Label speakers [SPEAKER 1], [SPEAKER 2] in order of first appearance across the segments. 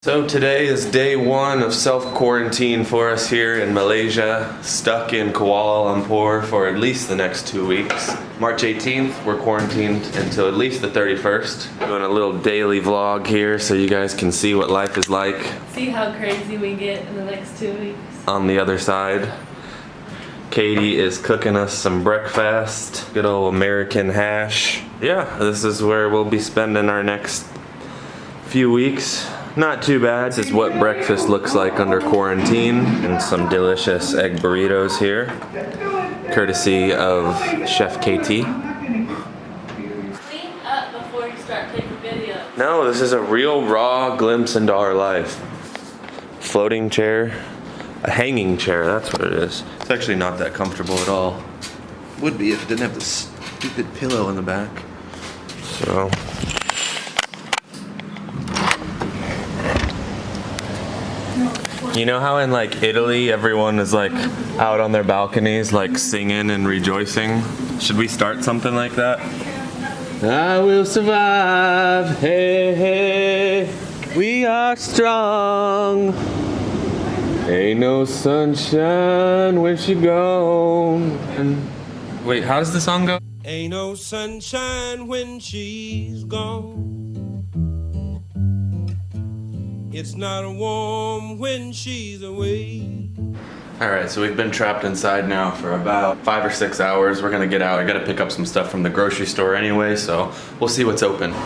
[SPEAKER 1] So today is day one of self-quarantine for us here in Malaysia, stuck in Kuala Lumpur for at least the next 2 weeks. March 18th, we're quarantined until at least the 31st. Doing a little daily vlog here so you guys can see what life is like.
[SPEAKER 2] See how crazy we get in the next 2 weeks.
[SPEAKER 1] On the other side, Katie is cooking us some breakfast. Good old American hash. Yeah, this is where we'll be spending our next few weeks. Not too bad. This is what breakfast looks like under quarantine, and some delicious egg burritos here, courtesy of Chef KT.
[SPEAKER 2] Clean up before you start taking videos.
[SPEAKER 1] No, this is a real raw glimpse into our life. Floating chair, a hanging chair, that's what it is. It's actually not that comfortable at all. Would be if it didn't have this stupid pillow in the back. So. You know how in like Italy everyone is like out on their balconies like singing and rejoicing? Should we start something like that? I will survive, hey, hey, we are strong. Ain't no sunshine when she gone. Wait, how does the song go?
[SPEAKER 3] Ain't no sunshine when she's gone. It's not warm when she's away.
[SPEAKER 1] Alright, so we've been trapped inside now for about 5 or 6 hours. We're gonna get out. I gotta pick up some stuff from the grocery store anyway, so we'll see what's open. There's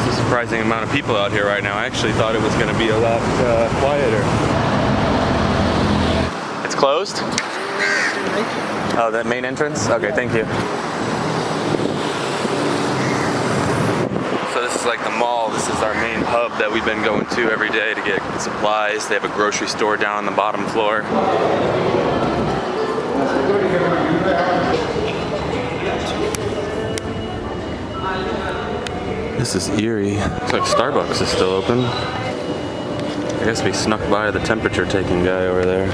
[SPEAKER 1] a surprising amount of people out here right now. I actually thought it was gonna be a lot quieter. It's closed? Oh, that main entrance? Okay, thank you. So this is like the mall. This is our main hub that we've been going to every day to get supplies. They have a grocery store down on the bottom floor. This is eerie. Looks like Starbucks is still open. I guess we snuck by the temperature taking guy over there.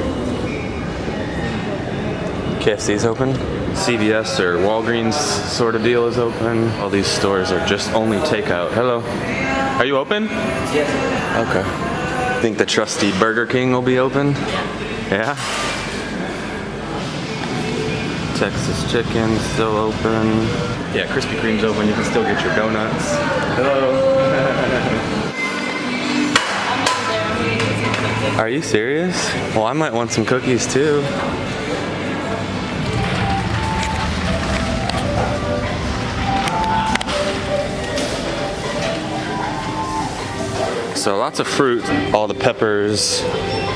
[SPEAKER 1] KFC's open. CVS or Walgreens sort of deal is open. All these stores are just only takeout. Hello. Are you open?
[SPEAKER 4] Yes.
[SPEAKER 1] Okay. Think the trusty Burger King will be open? Yeah? Texas Chicken still open. Yeah, Krispy Kreme's open. You can still get your donuts. Hello. Are you serious? Well, I might want some cookies too. So lots of fruit, all the peppers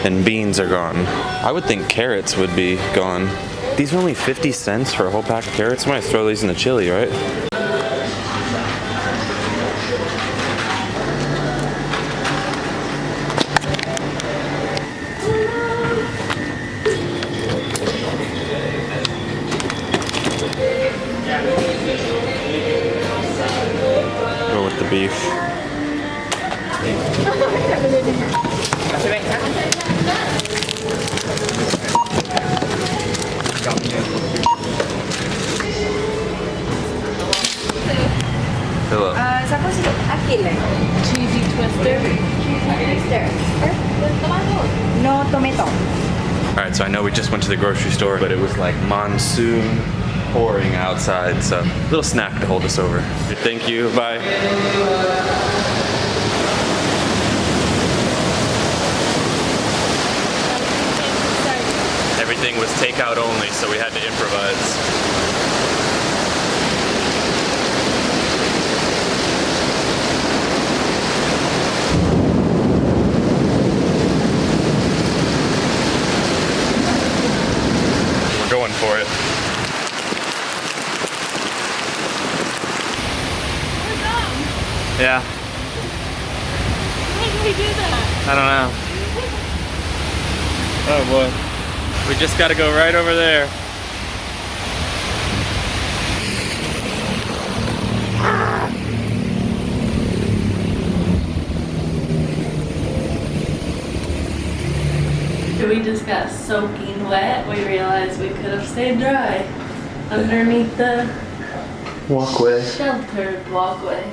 [SPEAKER 1] and beans are gone. I would think carrots would be gone. These are only 50 cents for a whole pack of carrots. I might throw these in the chili, right? Go with the beef. Hello.
[SPEAKER 4] Sapa sih? Akil eh?
[SPEAKER 2] Cheesy twister.
[SPEAKER 4] No tomato.
[SPEAKER 1] Alright, so I know we just went to the grocery store, but it was like monsoon pouring outside, so a little snack to hold us over. Thank you, bye. Everything was takeout only, so we had to improvise. We're going for it.
[SPEAKER 2] We're dumb.
[SPEAKER 1] Yeah,
[SPEAKER 2] Why did we do that?
[SPEAKER 1] I don't know. Oh boy. We just gotta go right over there.
[SPEAKER 2] We just got soaking wet, we realized we could have stayed dry underneath the
[SPEAKER 1] Walkway.
[SPEAKER 2] sheltered walkway.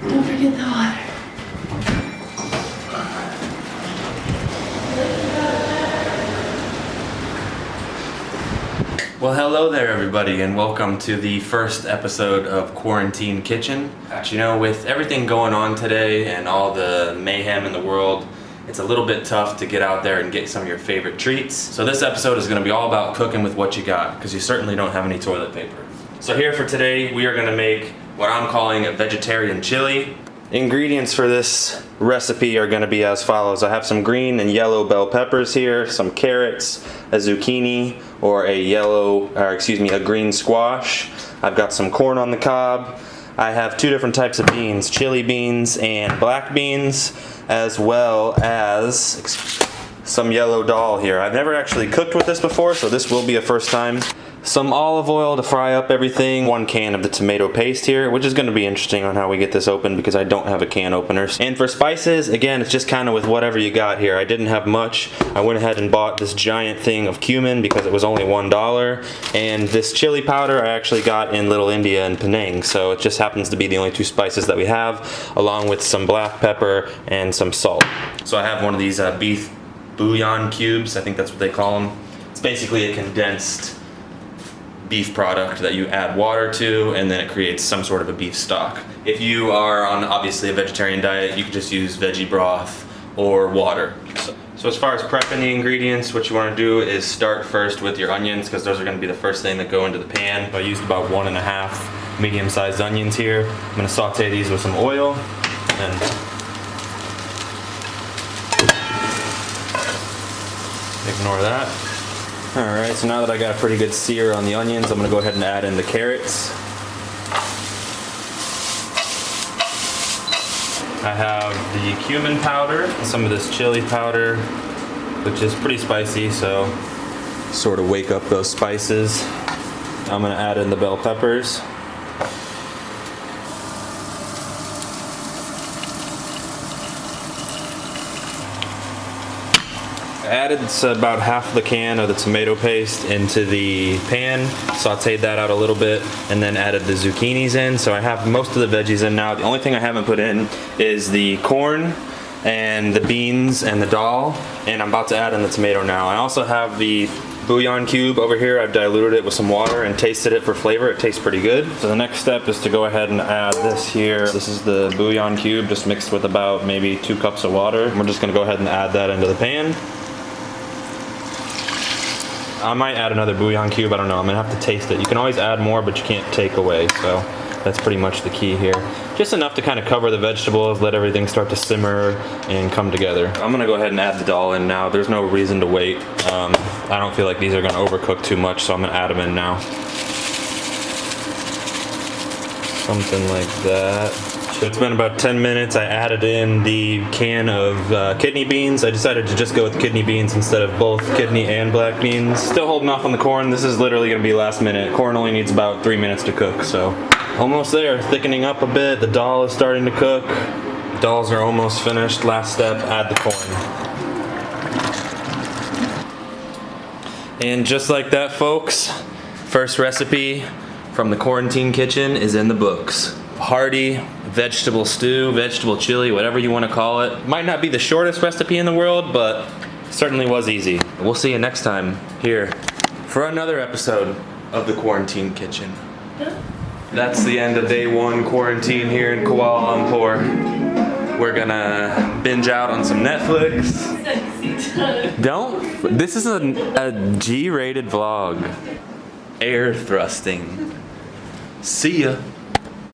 [SPEAKER 2] Don't forget the water.
[SPEAKER 1] Well, hello there, everybody, and welcome to the first episode of Quarantine Kitchen. You know, with everything going on today and all the mayhem in the world, it's a little bit tough to get out there and get some of your favorite treats. So this episode is going to be all about cooking with what you got, because you certainly don't have any toilet paper. So here for today, we are going to make what I'm calling a vegetarian chili. Ingredients for this recipe are going to be as follows. I have some green and yellow bell peppers here, some carrots, a zucchini, or a green squash. I've got some corn on the cob. I have two different types of beans, chili beans and black beans, as well as some yellow dal here. I've never actually cooked with this before, so this will be a first time. Some olive oil to fry up everything. 1 can of the tomato paste here, which is going to be interesting on how we get this open because I don't have a can opener. And for spices, again, it's just kind of with whatever you got here. I didn't have much. I went ahead and bought this giant thing of cumin because it was only $1. And this chili powder I actually got in Little India in Penang. So it just happens to be the only 2 spices that we have, along with some black pepper and some salt. So I have one of these beef bouillon cubes. I think that's what they call them. It's basically a condensed beef product that you add water to, and then it creates some sort of a beef stock. If you are on obviously a vegetarian diet, you can just use veggie broth or water. So as far as prepping the ingredients, what you want to do is start first with your onions, because those are going to be the first thing that go into the pan. I used about 1.5 medium-sized onions here. I'm going to saute these with some oil and ignore that. Alright, so now that I got a pretty good sear on the onions, I'm going to go ahead and add in the carrots. I have the cumin powder and some of this chili powder, which is pretty spicy, so sort of wake up those spices. I'm going to add in the bell peppers. I added about half the can of the tomato paste into the pan, sauteed that out a little bit, and then added the zucchinis in. So I have most of the veggies in now. The only thing I haven't put in is the corn and the beans and the dal, and I'm about to add in the tomato now. I also have the bouillon cube over here. I've diluted it with some water and tasted it for flavor. It tastes pretty good. So the next step is to go ahead and add this here. This is the bouillon cube, just mixed with about maybe 2 cups of water. We're just gonna go ahead and add that into the pan. I might add another bouillon cube, I don't know, I'm gonna have to taste it. You can always add more, but you can't take away, so that's pretty much the key here. Just enough to kind of cover the vegetables, let everything start to simmer and come together. I'm gonna go ahead and add the dal in now. There's no reason to wait. I don't feel like these are gonna overcook too much, so I'm gonna add them in now. Something like that. It's been about 10 minutes. I added in the can of kidney beans. I decided to just go with kidney beans instead of both kidney and black beans. Still holding off on the corn. This is literally gonna be last minute. Corn only needs about 3 minutes to cook, so almost there. Thickening up a bit. The dal is starting to cook. Dals are almost finished. Last step, add the corn. And just like that, folks, first recipe from the Quarantine Kitchen is in the books. Hearty vegetable stew, vegetable chili, whatever you want to call it. Might not be the shortest recipe in the world, but certainly was easy. We'll see you next time here for another episode of the Quarantine Kitchen. That's the end of day 1 quarantine here in Kuala Lumpur. We're gonna binge out on some Netflix.
[SPEAKER 2] Sexy time.
[SPEAKER 1] Don't. This is a G-rated vlog. Air thrusting. See ya.